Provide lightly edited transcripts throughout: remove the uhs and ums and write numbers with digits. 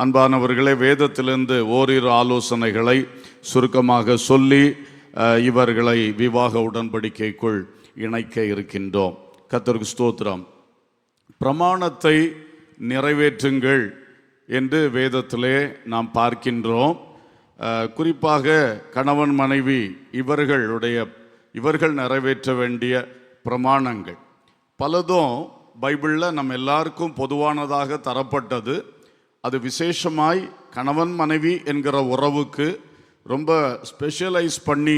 அன்பானவர்களே, வேதத்திலிருந்து ஓரிரு ஆலோசனைகளை சுருக்கமாக சொல்லி இவர்களை விவாக உடன்படிக்கைக்குள் இணைக்க இருக்கின்றோம். கர்த்தருக்கு ஸ்தோத்திரம். பிரமாணத்தை நிறைவேற்றுங்கள் என்று வேதத்திலே நாம் பார்க்கின்றோம். குறிப்பாக கணவன் மனைவி இவர்கள் நிறைவேற்ற வேண்டிய பிரமாணங்கள் பலதும் பைபிளில் நம்ம எல்லாருக்கும் பொதுவானதாக தரப்பட்டது. அது விசேஷமாய் கணவன் மனைவி என்கிற உறவுக்கு ரொம்ப ஸ்பெஷலைஸ் பண்ணி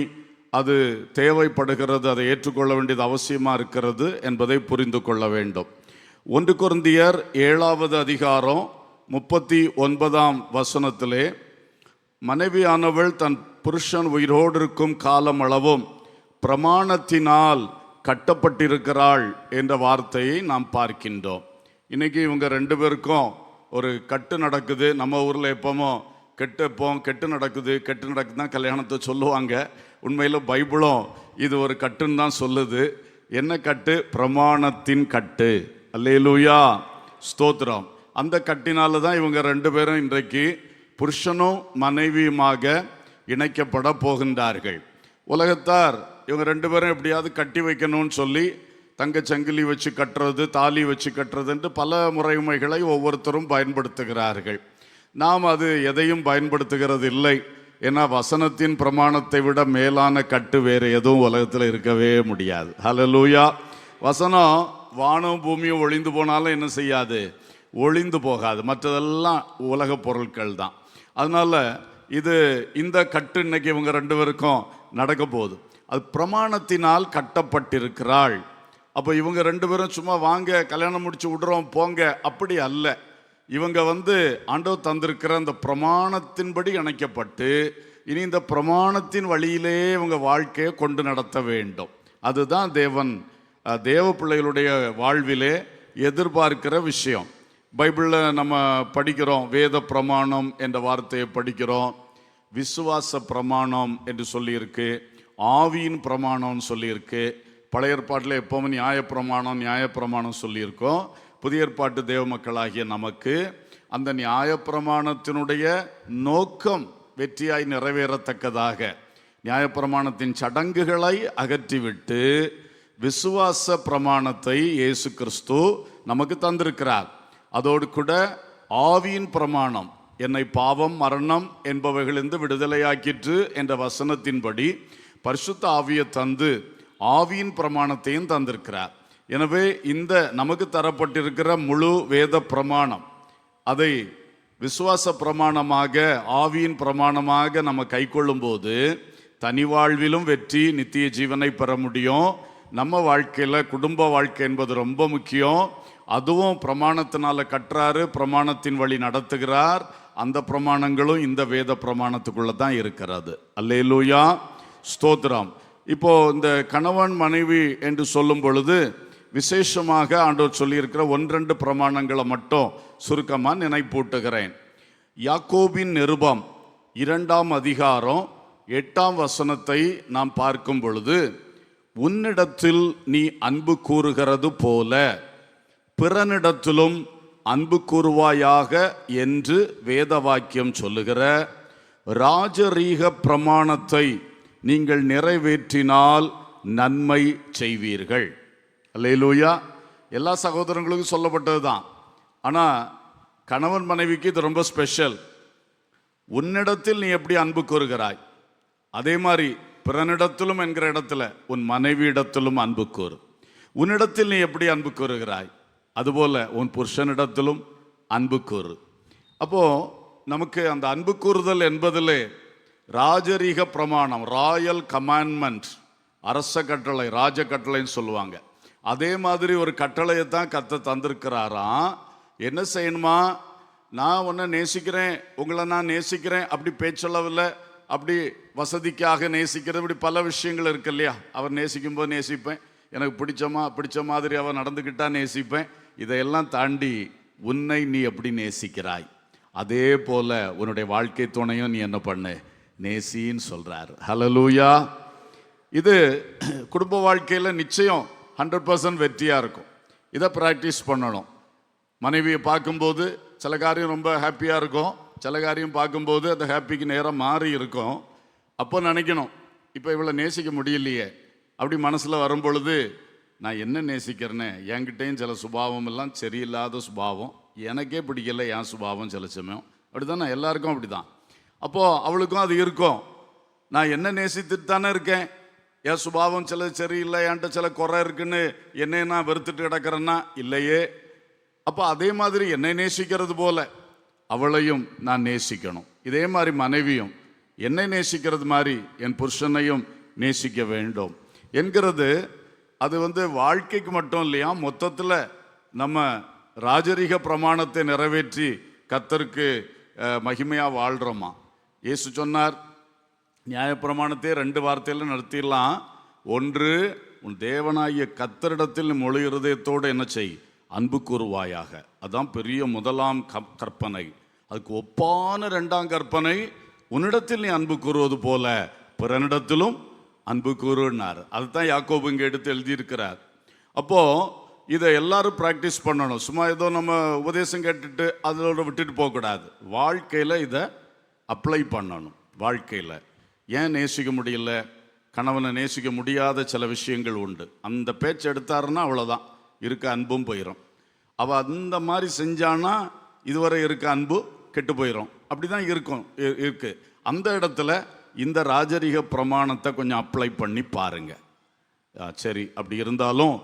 அது தேவைப்படுகிறது, அதை ஏற்றுக்கொள்ள வேண்டியது அவசியமாக இருக்கிறது என்பதை புரிந்து கொள்ள வேண்டும். 1 கொரிந்தியர் 7வது அதிகாரம் 39ஆம் வசனத்திலே, மனைவியானவள் தன் புருஷன் உயிரோடு இருக்கும் காலம் அளவும் பிரமாணத்தினால் கட்டப்பட்டிருக்கிறாள் என்ற வார்த்தையை நாம் பார்க்கின்றோம். இன்னைக்கு இவங்க 2 பேருக்கும் ஒரு கட்டு நடக்குது. நம்ம ஊரில் எப்போமோ கெட்டு நடக்குது தான் கல்யாணத்தை சொல்லுவாங்க. உண்மையில் பைபிளும் இது ஒரு கட்டுன்னு தான் சொல்லுது. என்ன கட்டு? பிரமாணத்தின் கட்டு. அல்லேலூயா, ஸ்தோத்திரம். அந்த கட்டினால தான் இவங்க 2 பேரும் இன்றைக்கு புருஷனும் மனைவியுமாக இணைக்கப்பட போகின்றார்கள். உலகத்தார் இவங்க 2 பேரும் எப்படியாவது கட்டி வைக்கணும்னு சொல்லி தங்கச்சங்கிலி வச்சு கட்டுறது, தாலி வச்சு கட்டுறது என்று பல முறைமைகளை ஒவ்வொருத்தரும் பயன்படுத்துகிறார்கள். நாம் அது எதையும் பயன்படுத்துகிறது இல்லை. ஏன்னா வசனத்தின் பிரமாணத்தை விட மேலான கட்டு வேறு எதுவும் உலகத்தில் இருக்கவே முடியாது. ஹல்லேலூயா. வசனம் வானம் பூமியும் ஒளிந்து போனாலும் என்ன செய்யாது? ஒளிந்து போகாது. மற்றதெல்லாம் உலக பொருட்கள் தான். அதனால இந்த கட்டு இன்னைக்கு இவங்க 2 பேருக்கும் நடக்க போகுது. அது பிரமாணத்தினால் கட்டப்பட்டிருக்கிறாள். அப்போ இவங்க 2 பேரும் சும்மா வாங்க கல்யாணம் முடிச்சு விடுறோம் போங்க அப்படி அல்ல. இவங்க ஆண்டவர் தந்திருக்கிற அந்த பிரமாணத்தின்படி இணைக்கப்பட்டு இனி இந்த பிரமாணத்தின் வழியிலே இவங்க வாழ்க்கையை கொண்டு நடத்த வேண்டும். அதுதான் தேவ பிள்ளைகளுடைய வாழ்விலே எதிர்பார்க்கிற விஷயம். பைபிளில் நம்ம படிக்கிறோம், வேத பிரமாணம் என்ற வார்த்தையை படிக்கிறோம். விசுவாச பிரமாணம் என்று சொல்லியிருக்கு, ஆவியின் பிரமாணம்னு சொல்லியிருக்கு. பழைய ஏற்பாட்டில் எப்போவும் நியாயப்பிரமாணம் சொல்லியிருக்கோம். புதிய ஏற்பாட்டு தேவ மக்களாகிய நமக்கு அந்த நியாயப்பிரமாணத்தினுடைய நோக்கம் வெற்றியாய் நிறைவேறத்தக்கதாக நியாயப்பிரமாணத்தின் சடங்குகளை அகற்றிவிட்டு விசுவாச பிரமாணத்தை இயேசு கிறிஸ்து நமக்கு தந்திருக்கிறார். அதோடு கூட ஆவியின் பிரமாணம், என்னை பாவம் மரணம் என்பவைகளிலிருந்து விடுதலையாக்கிற்று என்ற வசனத்தின்படி பரிசுத்த ஆவியை தந்து ஆவியின் பிரமாணத்தையும் தந்திருக்கிறார். எனவே இந்த நமக்கு தரப்பட்டிருக்கிற முழு வேத பிரமாணம் அதை விசுவாச பிரமாணமாக ஆவியின் பிரமாணமாக நம்ம கை கொள்ளும் போது தனி வாழ்விலும் வெற்றி, நித்திய ஜீவனை பெற முடியும். நம்ம வாழ்க்கையில் குடும்ப வாழ்க்கை என்பது ரொம்ப முக்கியம். அதுவும் பிரமாணத்தினால கட்டுறாரு, பிரமாணத்தின் வழி நடத்துகிறார். அந்த பிரமாணங்களும் இந்த வேத பிரமாணத்துக்குள்ள தான் இருக்கிறது. அல்லேலூயா, ஸ்தோத்திரம். இப்போ இந்த கணவன் மனைவி என்று சொல்லும் பொழுது விசேஷமாக ஆண்டவர் சொல்லியிருக்கிற 1-2 பிரமாணங்களை மட்டும் சுருக்கமாக நினைப்பூட்டுகிறேன். யாக்கோபின் நிருபம் 2ஆம் அதிகாரம் 8ஆம் வசனத்தை நாம் பார்க்கும் பொழுது, உன்னிடத்தில் நீ அன்பு கூறுகிறது போல பிறனிடத்திலும் அன்பு கூறுவாயாக என்று வேத வாக்கியம் சொல்லுகிற ராஜரீக பிரமாணத்தை நீங்கள் நிறைவேற்றினால் நன்மை செய்வீர்கள். அல்லேலூயா. எல்லா சகோதரங்களுக்கும் சொல்லப்பட்டது தான். ஆனால் கணவன் மனைவிக்கு இது ரொம்ப ஸ்பெஷல். உன்னிடத்தில் நீ எப்படி அன்பு கூறுகிறாய், அதே மாதிரி பிறனிடத்திலும் என்கிற இடத்துல உன் மனைவியிடத்திலும் அன்பு கூறு. உன்னிடத்தில் நீ எப்படி அன்பு கூறுகிறாய், அதுபோல உன் புருஷனிடத்திலும் அன்பு கூறு. அப்போ நமக்கு அந்த அன்பு கூறுதல் என்பதிலே ராஜரீக பிரமாணம், ராயல் கமாண்ட்மெண்ட், அரச கட்டளை, ராஜ கட்டளைன்னு சொல்லுவாங்க. அதே மாதிரி ஒரு கட்டளையை தான் கர்த்தர் தந்திருக்கிறாராம். என்ன செய்யணுமா? நான் உன்னை நேசிக்கிறேன், உங்களை நான் நேசிக்கிறேன் அப்படி பேச்சளவில், அப்படி வசதிக்காக நேசிக்கிறது, இப்படி பல விஷயங்கள் இருக்கு இல்லையா? அவர் நேசிக்கும் போது நேசிப்பேன், எனக்கு பிடிச்ச மாதிரி அவர் நடந்துக்கிட்டா நேசிப்பேன். இதையெல்லாம் தாண்டி உன்னை நீ எப்படி நேசிக்கிறாய், அதே போல உன்னுடைய வாழ்க்கை துணையும் நீ என்ன பண்ணு, நேசின்னு சொல்றார். ஹல்லேலூயா. இது குடும்ப வாழ்க்கையில் நிச்சயம் 100% வெற்றியாக இருக்கும். இதை ப்ராக்டிஸ் பண்ணணும். மனைவியை பார்க்கும்போது சில காரியம் ரொம்ப ஹாப்பியாக இருக்கும், சில காரியம் பார்க்கும்போது அந்த ஹாப்பிக்கு நேரம் மாறி இருக்கும். அப்போ நினைக்கணும், இப்போ இவளை நேசிக்க முடியலையே. அப்படி மனசில் வரும் பொழுது நான் என்ன நேசிக்கிறேன்னு, என்கிட்டையும் சில சுபாவம் எல்லாம் சரியில்லாத சுபாவம், எனக்கே பிடிக்கல என் சுபாவம் சில சமயம். அப்படி தானே, எல்லாருக்கும் அப்படி தான். அப்போது அவளுக்கும் அது இருக்கும், நான் என்ன நேசித்துட்டு தானே இருக்கேன், என் சுபாவம் சில சரியில்லை, என்கிட்ட சில குறை இருக்குன்னு என்னை நான் வெறுத்துட்டு கிடக்கிறேன்னா இல்லையே. அப்போ அதே மாதிரி என்னை நேசிக்கிறது போல அவளையும் நான் நேசிக்கணும். இதே மாதிரி மனைவியும் என்னை நேசிக்கிறது மாதிரி என் புருஷனையும் நேசிக்க வேண்டும் என்கிறது. அது வாழ்க்கைக்கு மட்டும் இல்லையா, மொத்தத்தில் நம்ம ராஜரீக பிரமாணத்தை நிறைவேற்றி கர்த்தருக்கு மகிமையாக வாழ்கிறோமா. இயேசு சொன்னார், நியாயப்பிரமாணத்தை 2 வார்த்தையில் நடத்திடலாம். ஒன்று, உன் தேவனாகிய கர்த்தரிடத்தில் முழு இருதயத்தோடு என்ன செய், அன்பு கூறுவாயாக. அதுதான் பெரிய முதலாம் கற்பனை. அதுக்கு ஒப்பான 2ஆம் கற்பனை, உன்னிடத்தில் நீ அன்பு கூறுவது போல பிறனிடத்திலும் அன்பு கூறுனார். அதுதான் யாக்கோபு இங்கே எடுத்து எழுதியிருக்கிறார். அப்போது இதை எல்லாரும் ப்ராக்டிஸ் பண்ணணும். சும்மா ஏதோ நம்ம உபதேசம் கேட்டுட்டு அதோட விட்டுட்டு போகக்கூடாது. வாழ்க்கையில் இதை அப்ளை பண்ணணும். வாழ்க்கையில் ஏன் நேசிக்க முடியல, கணவனை நேசிக்க முடியாத சில விஷயங்கள் உண்டு. அந்த பேச்சு எடுத்தாருன்னா அவ்வளோதான், இருக்க அன்பும் போயிடும். அவள் அந்த மாதிரி செஞ்சானா இதுவரை இருக்க அன்பு கெட்டு போயிடும். அப்படி தான் இருக்கு. அந்த இடத்துல இந்த ராஜரீக பிரமாணத்தை கொஞ்சம் அப்ளை பண்ணி பாருங்க. சரி, அப்படி இருந்தாலும்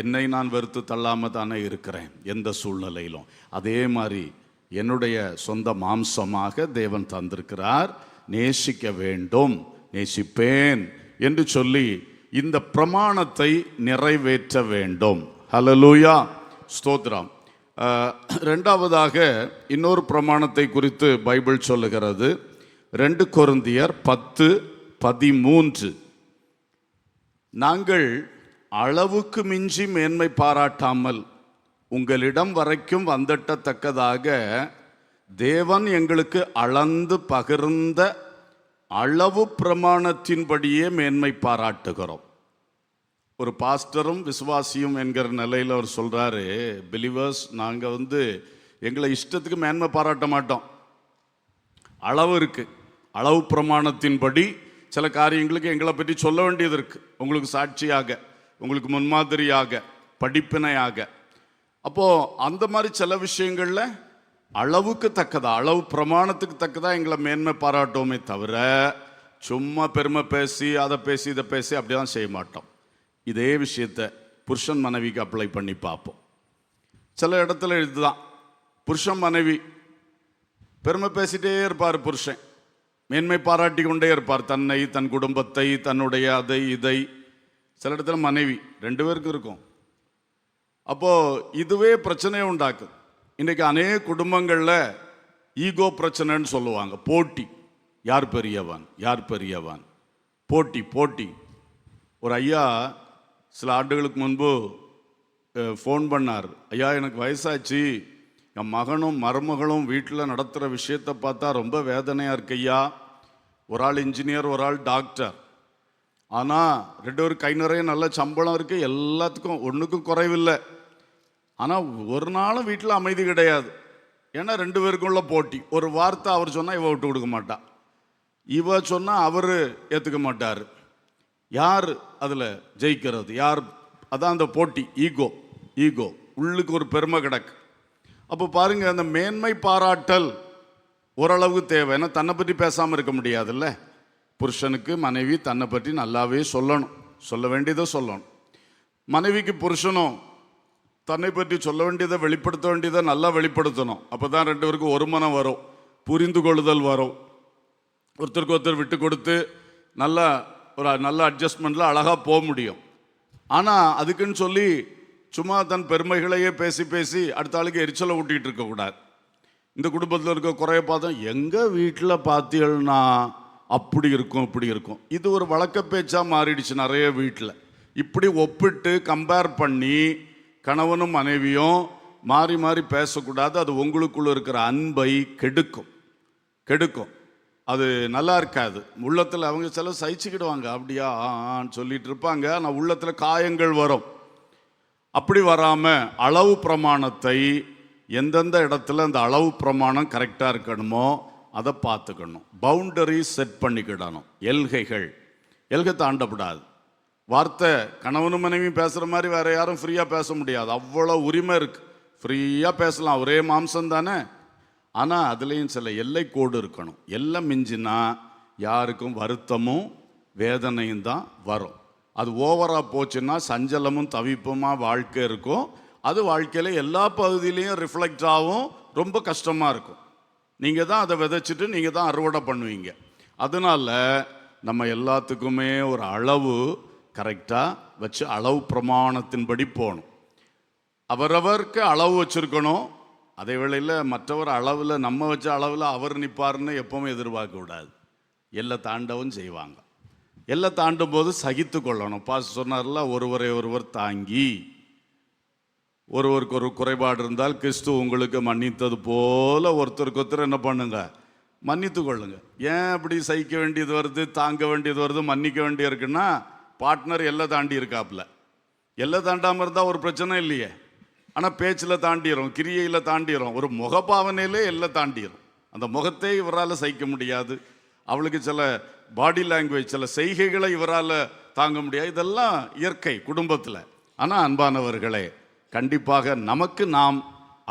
என்னை நான் வெறுத்து தள்ளாமல் தானே இருக்கிறேன் எந்த சூழ்நிலையிலும். அதே மாதிரி என்னுடைய சொந்த மாம்சமாக தேவன் தந்திருக்கிறார், நேசிக்க வேண்டும், நேசிப்பேன் என்று சொல்லி இந்த பிரமாணத்தை நிறைவேற்ற வேண்டும். ஹல்லேலூயா, ஸ்தோத்திரம். 2ஆவதாக இன்னொரு பிரமாணத்தை குறித்து பைபிள் சொல்லுகிறது. 2 கொரிந்தியர் 10:13. நாங்கள் அளவுக்கு மிஞ்சி மேன்மை பாராட்டாமல் உங்களிடம் வரைக்கும் வந்திடத்தக்கதாக தேவன் எங்களுக்கு அளந்து பகிர்ந்த அளவு பிரமாணத்தின்படியே மேன்மை பாராட்டுகிறோம். ஒரு பாஸ்டரும் விசுவாசியும் என்கிற நிலையில் அவர் சொல்கிறாரு, பிலீவர்ஸ், நாங்கள் எங்களை இஷ்டத்துக்கு மேன்மை பாராட்ட மாட்டோம். அளவு இருக்குது. அளவு பிரமாணத்தின்படி சில காரியங்களுக்கு எங்களை பற்றி சொல்ல வேண்டியது இருக்குது, உங்களுக்கு சாட்சியாக, உங்களுக்கு முன்மாதிரியாக, படிப்பினையாக. அப்போது அந்த மாதிரி சில விஷயங்களில் அளவுக்கு தக்கதா, அளவு பிரமாணத்துக்கு தக்கதா எங்களை மேன்மை பாராட்டுவோமே தவிர சும்மா பெருமை பேசி அதை பேசி இதை பேசி அப்படிதான் செய்ய மாட்டோம். இதே விஷயத்தை புருஷன் மனைவிக்கு அப்ளை பண்ணி பார்ப்போம். சில இடத்துல இதுதான், புருஷன் மனைவி பெருமை பேசிட்டே இருப்பார், புருஷன் மேன்மை பாராட்டி கொண்டே இருப்பார் தன்னை, தன் குடும்பத்தை, தன்னுடைய அதை இதை. சில இடத்துல மனைவி 2 பேருக்கும் இருக்கும். அப்போது இதுவே பிரச்சனையை உண்டாக்குது. இன்றைக்கி அநேக குடும்பங்களில் ஈகோ பிரச்சனைன்னு சொல்லுவாங்க. போட்டி, யார் பெரியவன் யார் பெரியவன், போட்டி போட்டி. ஒரு ஐயா சில ஆண்டுகளுக்கு முன்பு ஃபோன் பண்ணார், ஐயா எனக்கு வயசாச்சு, என் மகனும் மருமகளும் வீட்டில் நடத்துகிற விஷயத்தை பார்த்தா ரொம்ப வேதனையாக இருக்கு ஐயா. ஒரு ஆள் இன்ஜினியர், ஒரு ஆள் டாக்டர். ஆனால் 2 பேரும் கை நிறைய நல்ல சம்பளம் இருக்குது, எல்லாத்துக்கும் ஒன்றுக்கும் குறைவில்லை. ஆனால் ஒரு நாளும் வீட்டில் அமைதி கிடையாது. ஏன்னா 2 பேருக்குள்ள போட்டி. ஒரு வார்த்தை அவர் சொன்னால் இவ விட்டு கொடுக்க மாட்டா, இவ சொன்னால் அவர் ஏற்றுக்க மாட்டார். யார் அதில் ஜெயிக்கிறது, யார்? அதான் அந்த போட்டி, ஈகோ. உள்ளுக்கு ஒரு பெருமை கிடக்கு. அப்போ பாருங்க, அந்த மேன்மை பாராட்டல் ஓரளவுக்கு தேவை. ஏன்னா தன்னை பற்றி பேசாமல் இருக்க முடியாதுல்ல. புருஷனுக்கு மனைவி தன்னை பற்றி நல்லாவே சொல்லணும், சொல்ல வேண்டியதை சொல்லணும். மனைவிக்கு புருஷனும் தன்னை பற்றி சொல்ல வேண்டியதை, வெளிப்படுத்த வேண்டியதை நல்லா வெளிப்படுத்தணும். அப்போ தான் 2 பேருக்கும் ஒரு மனம் வரும், புரிந்து கொள்ளுதல் வரும். ஒருத்தருக்கு ஒருத்தர் விட்டு கொடுத்து ஒரு நல்ல அட்ஜஸ்ட்மெண்ட்டில் அழகாக போக முடியும். ஆனால் அதுக்குன்னு சொல்லி சும்மா தன் பெருமைகளையே பேசி பேசி அடுத்த ஆளுக்கு எரிச்சலை ஊட்டிகிட்டு இருக்கக்கூடாது. இந்த குடும்பத்தில் இருக்க குறைய பார்த்தோம், எங்கள் வீட்டில் பார்த்தீங்கன்னா அப்படி இருக்கும் இப்படி இருக்கும். இது ஒரு வழக்க பேச்சாக மாறிடுச்சு நிறைய வீட்டில். இப்படி ஒப்பிட்டு கம்பேர் பண்ணி கணவனும் மனைவியும் மாறி மாறி பேசக்கூடாது. அது உங்களுக்குள்ள இருக்கிற அன்பை கெடுக்கும். அது நல்லா இருக்காது. உள்ளத்தில் அவங்க சில சகிச்சுக்கிடுவாங்க, அப்படியா ஆன்னு சொல்லிட்டு இருப்பாங்க. ஆனால் உள்ளத்தில் காயங்கள் வரும். அப்படி வராமல் அளவு பிரமாணத்தை எந்தெந்த இடத்துல அந்த அளவு பிரமாணம் கரெக்டாக இருக்கணுமோ அதை பார்த்துக்கணும். பவுண்டரி செட் பண்ணிக்கிடணும். எல்கை தாண்டப்படாது. வார்த்தை கணவனும் மனைவி பேசுகிற மாதிரி வேற யாரும் ஃப்ரீயாக பேச முடியாது. அவ்வளோ உரிமை இருக்குது, ஃப்ரீயாக பேசலாம், ஒரே மாம்சம் தானே. ஆனால் அதுலேயும் சில எல்லை கோடு இருக்கணும். எல்லாம் மிஞ்சினா யாருக்கும் வருத்தமும் வேதனையும் தான் வரும். அது ஓவராக போச்சுன்னா சஞ்சலமும் தவிப்புமா வாழ்க்கை இருக்கும். அது வாழ்க்கையில் எல்லா பகுதியிலையும் ரிஃப்ளெக்ட் ஆகும். ரொம்ப கஷ்டமாக இருக்கும். நீங்கள் தான் அதை விதைச்சிட்டு நீங்கள் தான் அறுவடை பண்ணுவீங்க. அதனால நம்ம எல்லாத்துக்குமே ஒரு அளவு கரெக்டாக வச்சு அளவு பிரமாணத்தின்படி போகணும். அவரவருக்கு அளவு வச்சுருக்கணும். அதே வேளையில் மற்றவர் அளவில் நம்ம வச்ச அளவில் அவர் நிற்பார்னு எப்போவுமே எதிர்பார்க்க கூடாது. எல்லை தாண்டவும் செய்வாங்க. எல்லை தாண்டும் போது சகித்து கொள்ளணும். பாஸ் சொன்னார்ல, ஒருவரை ஒருவர் தாங்கி, ஒருவருக்கு ஒரு குறைபாடு இருந்தால் கிறிஸ்து உங்களுக்கு மன்னித்தது போல ஒருத்தருக்கு ஒருத்தர் என்ன பண்ணுங்க, மன்னித்து கொள்ளுங்க. ஏன் அப்படி சகிக்க வேண்டியது வருது, தாங்க வேண்டியது வருது, மன்னிக்க வேண்டியது இருக்குன்னா பார்ட்னர் எல்லை தாண்டி இருக்காப்புல. எல்லை தாண்டாமல் இருந்தால் ஒரு பிரச்சனை இல்லையே. ஆனால் பேச்சில் தாண்டிடும், கிரியையில் தாண்டிடும், ஒரு முகபாவனையிலே எல்லை தாண்டிடும். அந்த முகத்தை இவரால் சகிக்க முடியாது. அவளுக்கு சில பாடி லாங்குவேஜ், சில செய்கைகளை இவரால் தாங்க முடியாது. இதெல்லாம் இயற்கை குடும்பத்தில். ஆனால் அன்பானவர்களே, கண்டிப்பாக நமக்கு நாம்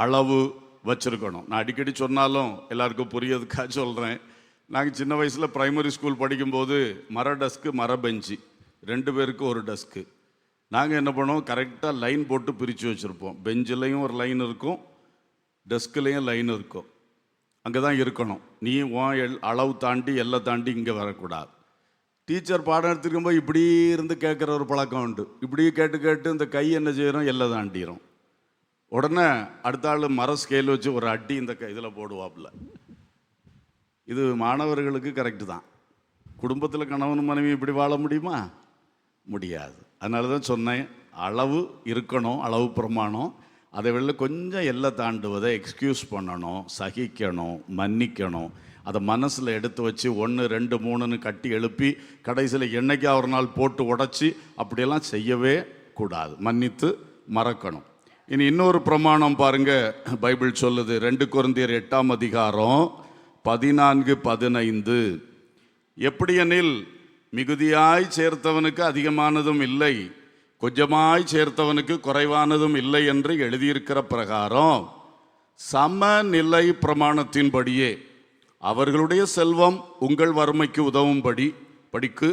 அளவு வச்சுருக்கணும். நான் அடிக்கடி சொன்னாலும் எல்லாருக்கும் புரியதுக்காக சொல்கிறேன். நாங்கள் சின்ன வயசில் ப்ரைமரி ஸ்கூல் படிக்கும்போது மர டெஸ்க்கு, மர பெஞ்சு, 2 பேருக்கு ஒரு டெஸ்க்கு. நாங்கள் என்ன பண்ணுவோம், கரெக்டாக லைன் போட்டு பிரித்து வச்சுருப்போம். பெஞ்சிலையும் ஒரு லைன் இருக்கும், டெஸ்க்லேயும் லைன் இருக்கும். அங்கே தான் இருக்கணும். நீ உன் அளவு தாண்டி எல்லை தாண்டி இங்கே வரக்கூடாது. டீச்சர் பாடம் எடுத்துருக்கும்போது இப்படி இருந்து கேட்குற ஒரு பழக்கம் உண்டு. இப்படி கேட்டு கேட்டு இந்த கை என்ன செய்கிறோம், எல்லை தாண்டிடும். உடனே அடுத்த ஆள் மர ஸ்கேல் வச்சு ஒரு அடி இந்த இதில் போடுவாப்புல. இது மாணவர்களுக்கு கரெக்டு தான். குடும்பத்தில் கணவன் மனைவி இப்படி வாழ முடியுமா? முடியாது. அதனால தான் சொன்னேன், அளவு இருக்கணும், அளவு பிரமாணம். அதை வெளில கொஞ்சம் எல்லை தாண்டுவதை எக்ஸ்கியூஸ் பண்ணணும், சகிக்கணும், மன்னிக்கணும். அதை மனசில் எடுத்து வச்சு 1 2 3ன்னு கட்டி எழுப்பி கடைசியில் என்னைக்கா ஒரு நாள் போட்டு உடச்சி அப்படியெல்லாம் செய்யவே கூடாது. மன்னித்து மறக்கணும். இனி இன்னொரு பிரமாணம் பாருங்க, பைபிள் சொல்லுது. 2 கொரிந்தியர் 8ஆம் அதிகாரம் 14 15. எப்படியெனில் மிகுதியாய் சேர்த்தவனுக்கு அதிகமானதும் இல்லை, கொஞ்சமாய் சேர்த்தவனுக்கு குறைவானதும் இல்லை என்று எழுதியிருக்கிற பிரகாரம் சமநிலை பிரமாணத்தின்படியே அவர்களுடைய செல்வம் உங்கள் வறுமைக்கு படிக்கு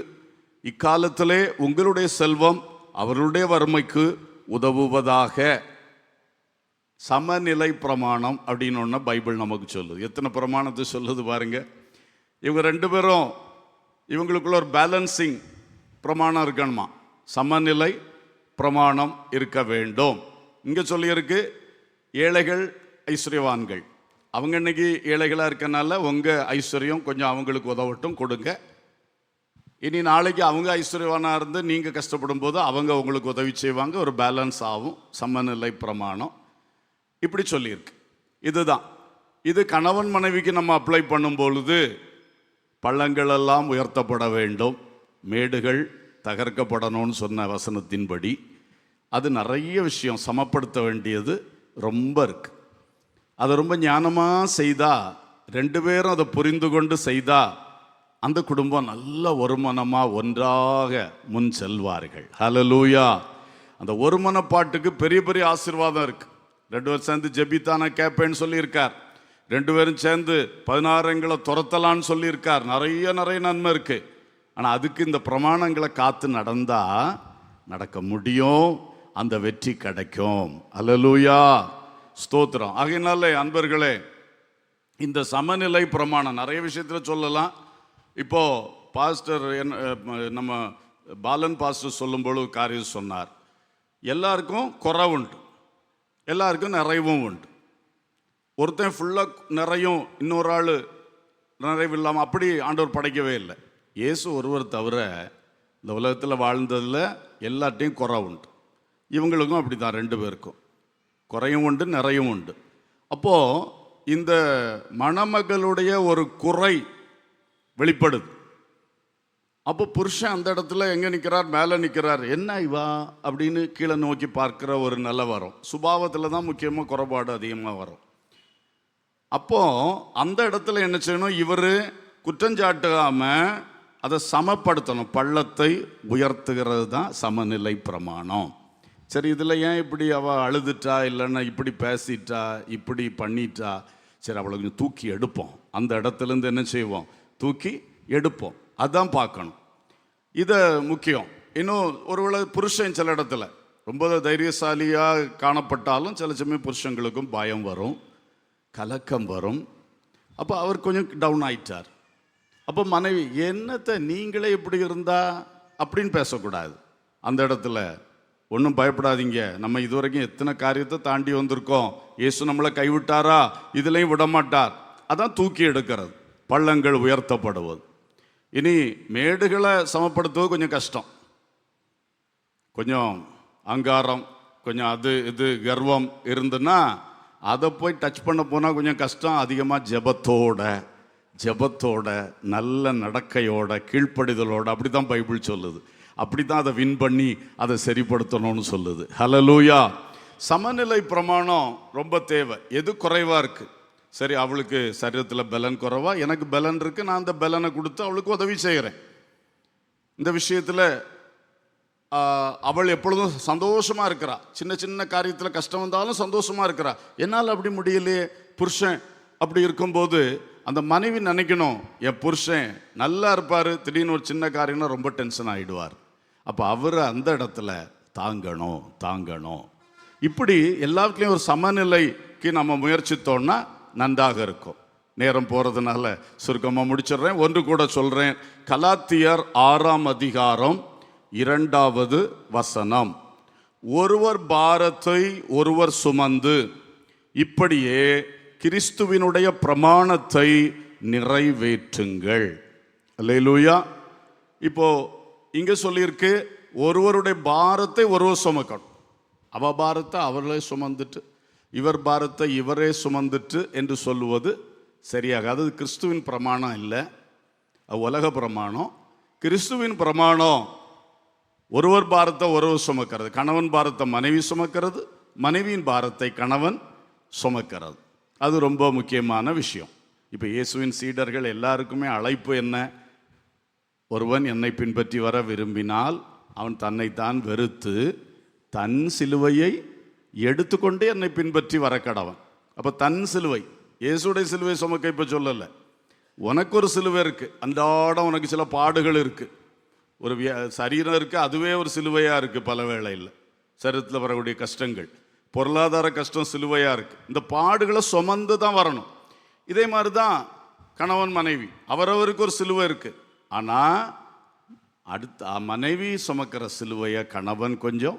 இக்காலத்திலே உங்களுடைய செல்வம் அவர்களுடைய வறுமைக்கு உதவுவதாக. சமநிலை பிரமாணம் அப்படின்னு ஒன்று பைபிள் நமக்கு சொல்லுது. எத்தனை பிரமாணத்தை சொல்லுது பாருங்க. இவங்க 2 பேரும், இவங்களுக்குள்ள ஒரு பேலன்சிங் பிரமாணம் இருக்கணுமா, சமநிலை பிரமாணம் இருக்க வேண்டும். இங்கே சொல்லியிருக்கு, ஏழைகள் ஐஸ்வர்யவான்கள். அவங்க இன்னைக்கு ஏழைகளாக இருக்கனால உங்கள் ஐஸ்வர்யம் கொஞ்சம் அவங்களுக்கு உதவட்டும், கொடுங்க. இனி நாளைக்கு அவங்க ஐஸ்வர்யவானாக இருந்து நீங்கள் கஷ்டப்படும் போது அவங்க உங்களுக்கு உதவி செய்வாங்க. ஒரு பேலன்ஸ் ஆகும். சமநிலை பிரமாணம் இப்படி சொல்லியிருக்கு. இதுதான் இது கணவன் மனைவிக்கு நம்ம அப்ளை பண்ணும் பொழுது பள்ளங்கள் எல்லாம் உயர்த்தப்பட வேண்டும், மேடுகள் தகர்க்கப்படணும்னு சொன்ன வசனத்தின்படி அது நிறைய விஷயம் சமப்படுத்த வேண்டியது ரொம்ப இருக்கு. அதை ரொம்ப ஞானமாக செய்தால், 2 பேரும் அதை புரிந்து கொண்டு செய்தால் அந்த குடும்பம் நல்ல ஒருமனமாக ஒன்றாக முன் செல்வார்கள். ஹல்லேலூயா. அந்த ஒருமனப்பாட்டுக்கு பெரிய பெரிய ஆசீர்வாதம் இருக்கு. 2 பேரும் சேர்ந்து ஜெபித்தான கேப்பேன்னு சொல்லியிருக்கார். 2 பேரும் சேர்ந்து 16 துரத்தலான்னு சொல்லியிருக்கார். நிறைய நன்மை இருக்கு. ஆனால் அதுக்கு இந்த பிரமாணங்களை காத்து நடந்தா நடக்க முடியும், அந்த வெற்றி கிடைக்கும். அல்லேலூயா, ஸ்தோத்திரம். ஆகையினால அன்பர்களே, இந்த சமநிலை பிரமாணம் நிறைய விஷயத்தில் சொல்லலாம். இப்போ பாஸ்டர் நம்ம பாலன் பாஸ்டர் சொல்லும்போது காரியம் சொன்னார். எல்லாருக்கும் குறை உண்டு, எல்லாருக்கும் நிறைவும் உண்டு. ஒருத்தன் ஃபுல்லாக நிறையும், இன்னொரு ஆள் நிறைவு இல்லாமல் அப்படி ஆண்டவர் படைக்கவே இல்லை. இயேசு ஒருவர் தவிர இந்த உலகத்தில் வாழ்ந்ததில் எல்லாத்தையும் குறை உண்டு. இவங்களுக்கும் அப்படி தான், 2 பேருக்கும் குறையும் உண்டு, நிறையும் உண்டு. அப்போது இந்த மணமகளுடைய ஒரு குறை வெளிப்படுது. அப்போ புருஷன் அந்த இடத்துல எங்கே நிற்கிறார்? மேலே நிற்கிறார். என்ன இவா அப்படின்னு கீழே நோக்கி பார்க்குற ஒரு நிலை வரும். சுபாவத்தில் தான் முக்கியமாக குறைபாடு அதிகமாக வரும். அப்போ அந்த இடத்துல என்ன செய்யணும்? இவர் குற்றஞ்சாட்டாமல் அதை சமப்படுத்தணும். பள்ளத்தை உயர்த்துகிறது தான் சமநிலை பிரமாணம். சரி, இதில் ஏன் இப்படி அவள் அழுதுட்டா, இல்லைன்னா இப்படி பேசிட்டா, இப்படி பண்ணிட்டா, சரி அவளை கொஞ்சம் தூக்கி எடுப்போம். அந்த இடத்துலேருந்து என்ன செய்வோம்? தூக்கி எடுப்போம். அதான் பார்க்கணும். இதை முக்கியம். இன்னும் ஒருவேளை புருஷன் சில இடத்துல ரொம்ப தைரியசாலியாக காணப்பட்டாலும் சில சமயம் புருஷங்களுக்கும் பயம் வரும், கலக்கம் வரும். அப்போ அவர் கொஞ்சம் டவுன் ஆயிட்டார். அப்போ மனைவி, என்னத்தை நீங்களே இப்படி இருந்தா அப்படின்னு பேசக்கூடாது. அந்த இடத்துல ஒன்றும் பயப்படாதீங்க, நம்ம இதுவரைக்கும் எத்தனை காரியத்தை தாண்டி வந்திருக்கோம். இயேசு நம்மளை கைவிட்டாரா? இதுலையும் விடமாட்டார். அதான் தூக்கி எடுக்கிறது, பள்ளங்கள் உயர்த்தப்படுவது. இனி மேடுகளை சமப்படுத்துவது கொஞ்சம் கஷ்டம். கொஞ்சம் அங்காரம், கொஞ்சம் அது இது கர்வம் இருந்துன்னா அதை போய் டச் பண்ண போனால் கொஞ்சம் கஷ்டம். அதிகமாக ஜெபத்தோட நல்ல நடக்கையோட கீழ்ப்படிதலோட, அப்படி தான் பைபிள் சொல்லுது. அப்படி தான் அதை வின் பண்ணி அதை சரிப்படுத்தணும்னு சொல்லுது. ஹல்லேலூயா. சமநிலை பிரமாணம் ரொம்ப தேவை. எது குறைவாக இருக்குது? சரி, அவளுக்கு சரீரத்தில் பலன் குறைவா, எனக்கு பலன் இருக்குது, நான் அந்த பலனை கொடுத்து அவளுக்கு உதவி செய்கிறேன். இந்த விஷயத்தில் அவள் எப்பொழுதும் சந்தோஷமாக இருக்கிறா. சின்ன சின்ன காரியத்தில் கஷ்டம் வந்தாலும் சந்தோஷமாக இருக்கிறா. என்னால் அப்படி முடியலையே. புருஷன் அப்படி இருக்கும்போது அந்த மனைவி நினைக்கணும், என் புருஷன் நல்லா இருப்பார், திடீர்னு ஒரு சின்ன காரியம்னா ரொம்ப டென்ஷன் ஆகிடுவார். அப்போ அவர் அந்த இடத்துல தாங்கணும். இப்படி எல்லாத்துலேயும் ஒரு சமநிலைக்கு நம்ம முயற்சித்தோம்னா நன்றாக இருக்கும். நேரம் போகிறதுனால சுருக்கமாக முடிச்சிடுறேன். ஒன்று கூட சொல்கிறேன். கலாத்தியர் 6ஆம் அதிகாரம் 2வது வசனம். ஒருவர் பாரத்தை ஒருவர் சுமந்து இப்படியே கிறிஸ்துவினுடைய பிரமாணத்தை நிறைவேற்றுங்கள். அல்லேலூயா. இப்போ இங்க சொல்லியிருக்கு, ஒருவருடைய பாரத்தை ஒருவர் சுமக்கணும். அவ பாரத்தை அவர்களே சுமந்துட்டு, இவர் பாரத்தை இவரே சுமந்துட்டு என்று சொல்லுவது சரியாக. அது கிறிஸ்துவின் பிரமாணம் இல்லை, உலக பிரமாணம். கிறிஸ்துவின் பிரமாணம் ஒருவர் பாரத்தை ஒருவர் சுமக்கிறது. கணவன் பாரத்தை மனைவி சுமக்கிறது, மனைவியின் பாரத்தை கணவன் சுமக்கிறது. அது ரொம்ப முக்கியமான விஷயம். இப்போ இயேசுவின் சீடர்கள் எல்லாருக்குமே அழைப்பு என்ன? ஒருவன் என்னை பின்பற்றி வர விரும்பினால் அவன் தன்னைத்தான் வெறுத்து தன் சிலுவையை எடுத்துக்கொண்டு என்னை பின்பற்றி வர கடவன். அப்போ தன் சிலுவை, இயேசுடைய சிலுவை சுமக்க இப்போ சொல்லலை. உனக்கு ஒரு சிலுவை இருக்குது, அன்றாடம் உனக்கு சில பாடுகள் இருக்குது, ஒரு சரீரம் இருக்குது, அதுவே ஒரு சிலுவையாக இருக்குது. பல வேளையில் சரீரத்தில் வரக்கூடிய கஷ்டங்கள், பொருளாதார கஷ்டம் சிலுவையாக இருக்குது. இந்த பாடுகளை சுமந்து தான் வரணும். இதே மாதிரி தான் கணவன் மனைவி, அவரவருக்கு ஒரு சிலுவை இருக்குது. ஆனால் அடுத்த மனைவி சுமக்கிற சிலுவையை கணவன் கொஞ்சம்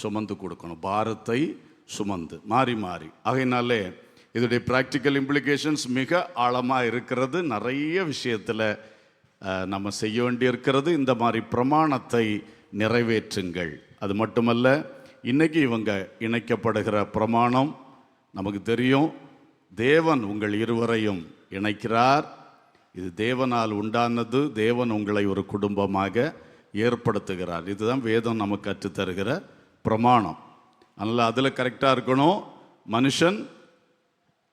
சுமந்து கொடுக்கணும். பாரத்தை சுமந்து மாறி ஆகையினாலே இதோடைய ப்ராக்டிக்கல் இம்ப்ளிகேஷன்ஸ் மிக ஆழமாக இருக்கிறது. நிறைய விஷயத்தில் நம்ம செய்ய வேண்டியிருக்கிறது. இந்த மாதிரி பிரமாணத்தை நிறைவேற்றுங்கள். அது மட்டுமல்ல, இன்றைக்கி இவங்க இணைக்கப்படுகிற பிரமாணம் நமக்கு தெரியும். தேவன் உங்கள் இருவரையும் இணைக்கிறார். இது தேவனால் உண்டானது. தேவன் உங்களை ஒரு குடும்பமாக ஏற்படுத்துகிறார். இதுதான் வேதம் நமக்கு கற்றுத்தருகிற பிரமாணம். அதனால் அதில் கரெக்டாக இருக்கணும். மனுஷன்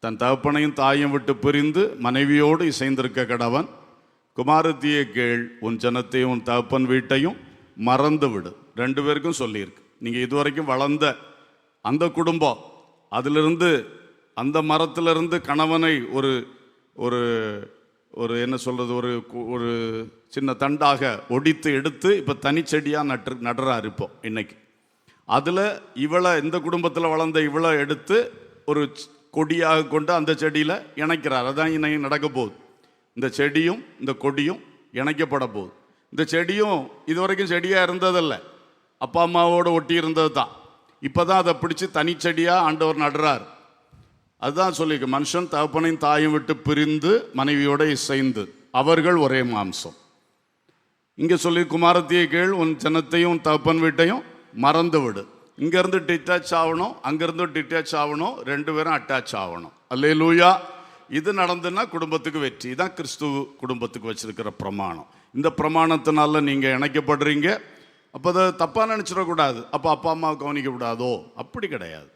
தன் தகப்பனையும் தாயும் விட்டு பிரிந்து மனைவியோடு இசைந்திருக்க கடவன். குமாரத்தியை கேள், உன் ஜனத்தையும் உன் தகப்பன் வீட்டையும் மறந்து விடு. 2 பேருக்கும் சொல்லியிருக்கு. நீங்கள் இதுவரைக்கும் வளர்ந்த அந்த குடும்பம், அதிலிருந்து அந்த மரத்திலிருந்து கணவனை ஒரு ஒரு ஒரு என்ன சொல்கிறது, ஒரு சின்ன தண்டாக ஒடித்து எடுத்து இப்போ தனிச்செடியாக நடுறார். இப்போ இன்னைக்கு அதில் இவளை, இந்த குடும்பத்தில் வளர்ந்த இவளை எடுத்து ஒரு கொடியாக கொண்டு அந்த செடியில் இணைக்கிறார். அதான் இன்னைக்கு நடக்க போகுது. இந்த செடியும் இந்த கொடியும் இணைக்கப்பட போகுது. இந்த செடியும் இதுவரைக்கும் செடியாக இருந்ததில்ல, அப்பா அம்மாவோடு ஒட்டி இருந்தது தான். இப்போ தான் அதை பிடிச்சி தனிச்செடியாக ஆண்டவர் நடுறார். அதுதான் சொல்லியிருக்கு, மனுஷன் தகப்பனையும் தாயும் விட்டு பிரிந்து மனைவியோடு இசைந்து அவர்கள் ஒரே மாம்சம். இங்கே சொல்லி, குமாரத்தியை கேள், உன் ஜனத்தையும் உன் தகப்பன் வீட்டையும் மறந்து விடு. இங்கேருந்து டிட்டாச் ஆகணும், அங்கேருந்து டிட்டாச் ஆகணும், 2 பேரும் அட்டாச் ஆகணும். அல்லேலூயா. இது நடந்துன்னா குடும்பத்துக்கு வெற்றி. தான் கிறிஸ்துவ குடும்பத்துக்கு வச்சிருக்கிற பிரமாணம். இந்த பிரமாணத்தினால நீங்கள் இணைக்கப்படுறீங்க. அப்போ அதை தப்பாக நினச்சிடக்கூடாது. அப்போ அப்பா அம்மாவை கவனிக்கக்கூடாதோ? அப்படி கிடையாது.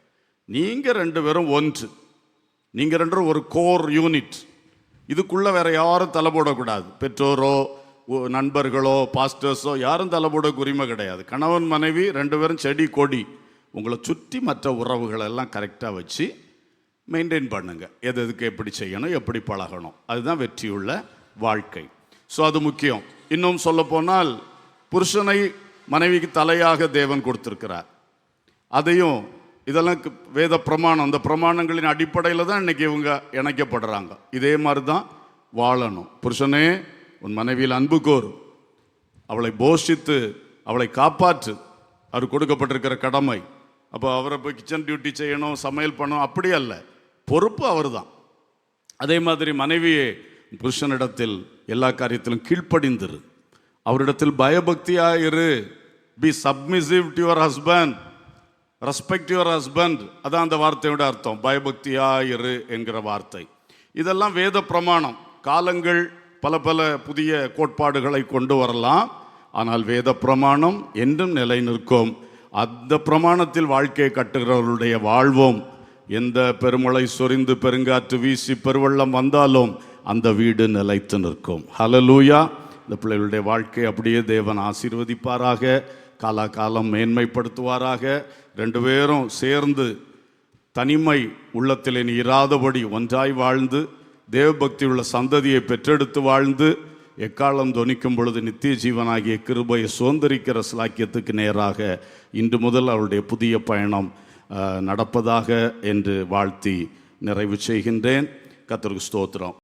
நீங்கள் ரெண்டு பேரும் ஒன்று. நீங்கள் ரெண்டு ஒரு கோர் யூனிட். இதுக்குள்ளே வேற யாரும் தலை போடக்கூடாது. பெற்றோரோ நண்பர்களோ பாஸ்டர்ஸோ யாரும் தலை போட உரிமை கிடையாது. கணவன் மனைவி ரெண்டு பேரும் செடி கொடி. உங்களை சுற்றி மற்ற உறவுகளை எல்லாம் கரெக்டாக வச்சு மெயின்டைன் பண்ணுங்க. எதுக்கு எப்படி செய்யணும், எப்படி பழகணும். அதுதான் வெற்றியுள்ள வாழ்க்கை. ஸோ அது முக்கியம். இன்னும் சொல்லப்போனால் புருஷனை மனைவிக்கு தலையாக தேவன் கொடுத்திருக்கிறார். அதையும் இதெல்லாம் வேத பிரமாணம், அந்த பிரமாணங்களின் அடிப்படையில் தான் இன்னைக்கு இவங்க இணைக்கப்படுறாங்க. இதே மாதிரி தான் வாழணும். புருஷனே உன் மனைவியில் அன்பு கோர், அவளை போஷித்து அவளை காப்பாற்று. அவர் கொடுக்கப்பட்டிருக்கிற கடமை. அப்போ அவரை போய் கிச்சன் டியூட்டி செய்யணும், சமையல் பண்ணணும், அப்படி அல்ல. பொறுப்பு அவர் தான். அதே மாதிரி மனைவியே புருஷனிடத்தில் எல்லா காரியத்திலும் கீழ்ப்படிந்திரு, அவரிடத்தில் பயபக்தியாயிரு. Be submissive to your husband, respect your husband. அதான் அந்த வார்த்தையோட அர்த்தம், பயபக்தியாயிரு என்கிற வார்த்தை. இதெல்லாம் வேத பிரமாணம். காலங்கள் பல பல புதிய கோட்பாடுகளை கொண்டு வரலாம், ஆனால் வேத பிரமாணம் என்றும் நிலை நிற்கும். அந்த பிரமாணத்தில் வாழ்க்கையை கட்டுகிறவர்களுடைய வாழ்வோம். எந்த பெருமழை சொரிந்து பெருங்காற்று வீசி பெருவெள்ளம் வந்தாலும் அந்த வீடு நிலைத்து நிற்கும். ஹல்லேலூயா. இந்த பிள்ளைகளுடைய வாழ்க்கை அப்படியே தேவன் ஆசீர்வதிப்பாராக, காலாகாலம் மேன்மைப்படுத்துவாராக. ரெண்டு பேரும் சேர்ந்து தனிமை உள்ளத்தில் இனி இராதபடி ஒன்றாய் வாழ்ந்து தேவபக்தி உள்ள சந்ததியை பெற்றெடுத்து வாழ்ந்து எக்காலம் தொனிக்கும் பொழுது நித்திய ஜீவனாகிய கிருபையை சுதந்திரிக்கிற சிலாக்கியத்துக்கு நேராக இன்று முதல் அவருடைய புதிய பயணம் நடப்பதாக என்று வாழ்த்தி நிறைவு செய்கின்றேன். கர்த்தருக்கு ஸ்தோத்திரம்.